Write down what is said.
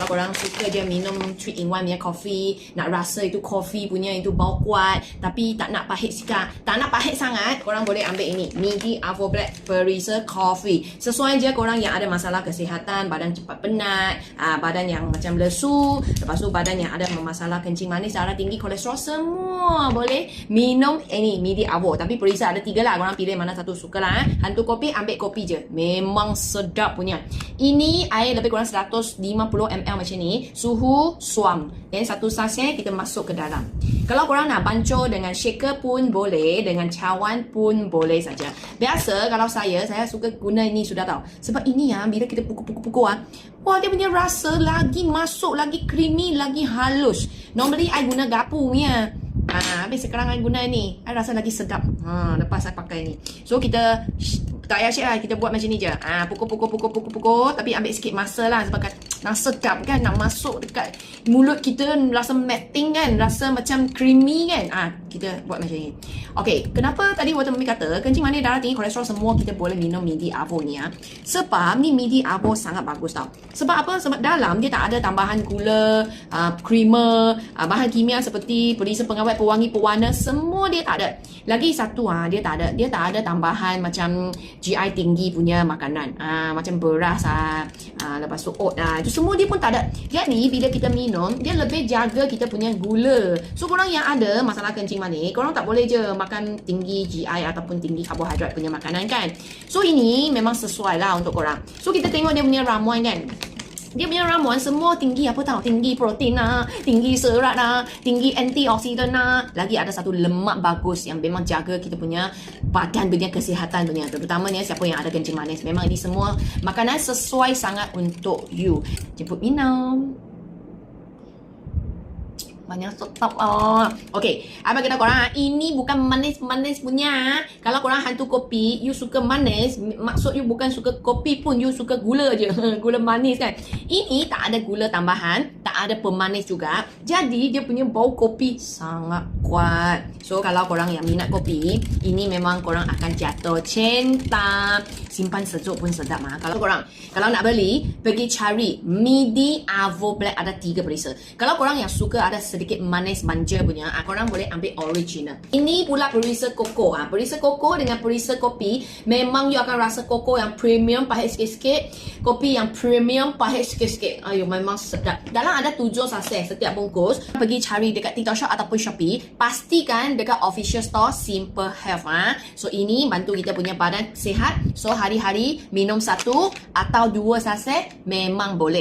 Korang suka je minum 3-in-1 punya coffee, nak rasa itu coffee punya itu bau kuat, tapi tak nak pahit sikit, tak nak pahit sangat, korang boleh ambil ini Midi Avo Black Perisa Coffee. Sesuai je korang yang ada masalah kesihatan, badan cepat penat, badan yang macam lesu, lepas tu badan yang ada masalah kencing manis, darah tinggi, kolesterol, semua boleh minum ini Midi Avo. Tapi Perisa ada 3 lah, korang pilih mana satu suka lah. Hantu kopi, ambil kopi je, memang sedap punya. Ini air lebih kurang 150 ml macam ni, suhu suam. Dan satu sachet kita masuk ke dalam. Kalau korang nak bancuh dengan shaker pun boleh, dengan cawan pun boleh saja. Biasa kalau saya suka guna ini, sudah tahu. Sebab ini bila kita pukul-pukul wah, dia punya rasa lagi masuk, lagi creamy, lagi halus. Normally I guna garpu punya. Habis sekarang I guna ni, I rasa lagi sedap. Lepas I pakai ni. So kita tak payah share lah, kita buat macam ni je. Pukul, tapi ambil sikit masa lah, sebab nak sedap kan, nak masuk dekat mulut kita, rasa melting kan, rasa macam creamy kan. Kita buat macam ni. Okay, kenapa tadi Water Mummy kata kencing manis, darah tinggi, kolesterol semua kita boleh minum Midi Avo ni Sebab ni Midi Avo sangat bagus tau. Sebab apa? Sebab dalam dia tak ada tambahan gula, creamer, bahan kimia seperti perisa pengawet, pewangi, pewarna, semua dia tak ada. Lagi satu dia tak ada tambahan macam GI tinggi punya makanan, macam beras, lepas tu oat, itu semua dia pun tak ada. Jadi bila kita minum, dia lebih jaga kita punya gula. So korang yang ada masalah kencing manis, korang tak boleh je makan tinggi GI ataupun tinggi karbohidrat punya makanan kan. So ini memang sesuai lah untuk korang. So kita tengok dia punya ramuan kan. Dia punya ramuan semua tinggi apa tahu? Tinggi protein tinggi serat tinggi antioksidan lagi ada satu lemak bagus yang memang jaga kita punya badan punya kesihatan punya. Terutamanya siapa yang ada kencing manis. Memang ini semua makanan sesuai sangat untuk you. Jemput minum. Banyak sedap Okay, apa kata korang? Ini bukan manis-manis punya. Kalau korang hantu kopi, you suka manis, maksud you bukan suka kopi pun, you suka gula je. Gula manis kan. Ini tak ada gula tambahan, tak ada pemanis juga. Jadi dia punya bau kopi sangat kuat. So kalau korang yang minat kopi, ini memang korang akan jatuh cinta. Simpan sejuk pun sedap Kalau nak beli, pergi cari Midi Avo Black, ada 3 perisa. Kalau korang yang suka ada sedikit manis manja punya, korang boleh ambil original. Ini pula perisa koko. Perisa koko dengan perisa kopi, memang you akan rasa koko yang premium pahit sikit-sikit, kopi yang premium pahit sikit-sikit. Memang sedap. Dalam ada 7 sachet setiap bungkus. Pergi cari dekat TikTok Shop ataupun Shopee, pastikan dekat official store Simple Health. So ini bantu kita punya badan sihat. So hari-hari minum 1 atau 2 sachet memang boleh.